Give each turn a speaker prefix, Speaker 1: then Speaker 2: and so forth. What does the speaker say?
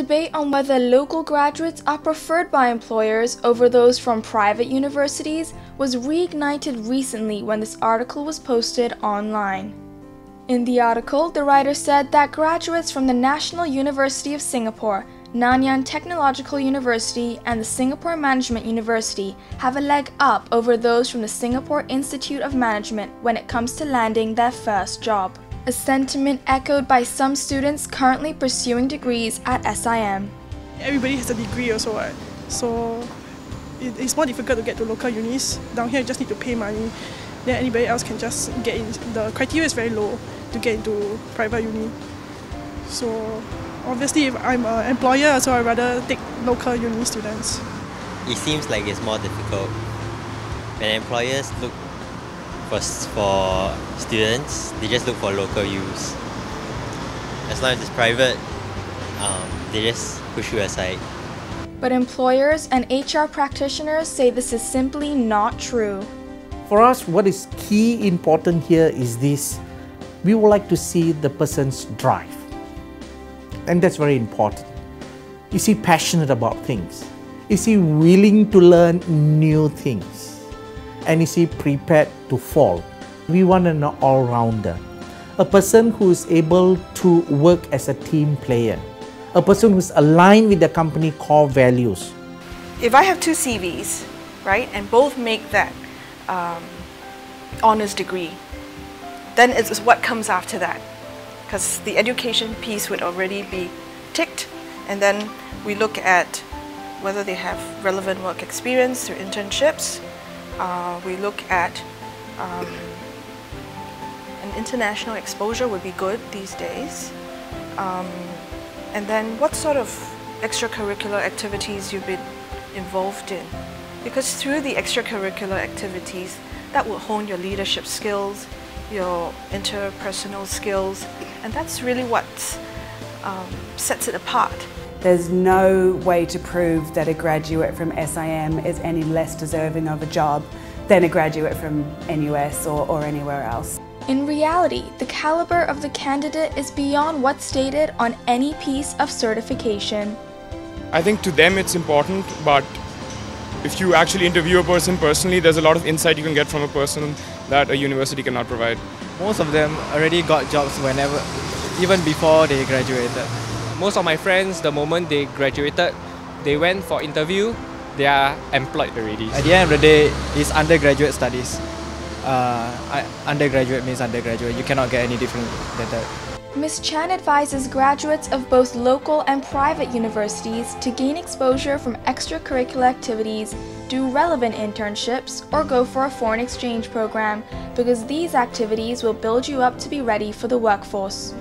Speaker 1: debate on whether local graduates are preferred by employers over those from private universities was reignited recently when this article was posted online. In the article, the writer said that graduates from the National University of Singapore, Nanyang Technological University, and the Singapore Management University have a leg up over those from the Singapore Institute of Management when it comes to landing their first job. A sentiment echoed by some students currently pursuing degrees at SIM.
Speaker 2: Everybody has a degree also, right? So it's more difficult to get to local unis. Down here you just need to pay money. Then anybody else can just get in. The criteria is very low to get into private uni. So obviously if I'm an employer, so I'd rather take local uni students.
Speaker 3: It seems like it's more difficult. When employers look for students, they just look for local use. As long as it's private, they just push you aside.
Speaker 1: But employers and HR practitioners say this is simply not true.
Speaker 4: For us, what is key important here is this: we would like to see the person's drive. And that's very important. Is he passionate about things? Is he willing to learn new things? And is he prepared to fall? We want an all-rounder. A person who is able to work as a team player. A person who is aligned with the company core values.
Speaker 5: If I have two CVs, right, and both make that honors degree, then it's what comes after that. Because the education piece would already be ticked, and then we look at whether they have relevant work experience through internships. We look at an international exposure would be good these days. And then what sort of extracurricular activities you've been involved in. Because through the extracurricular activities, that will hone your leadership skills, your interpersonal skills, and that's really what sets it apart.
Speaker 6: There's no way to prove that a graduate from SIM is any less deserving of a job than a graduate from NUS or anywhere else.
Speaker 1: In reality, the caliber of the candidate is beyond what's stated on any piece of certification.
Speaker 7: I think to them it's important, but if you actually interview a person personally, there's a lot of insight you can get from a person that a university cannot provide.
Speaker 8: Most of them already got jobs even before they graduated. Most of my friends, the moment they graduated, they went for interview, they are employed already. At the end of the day, it's undergraduate studies. Undergraduate means undergraduate. You cannot get any different than that.
Speaker 1: Ms. Chan advises graduates of both local and private universities to gain exposure from extracurricular activities, do relevant internships, or go for a foreign exchange program, because these activities will build you up to be ready for the workforce.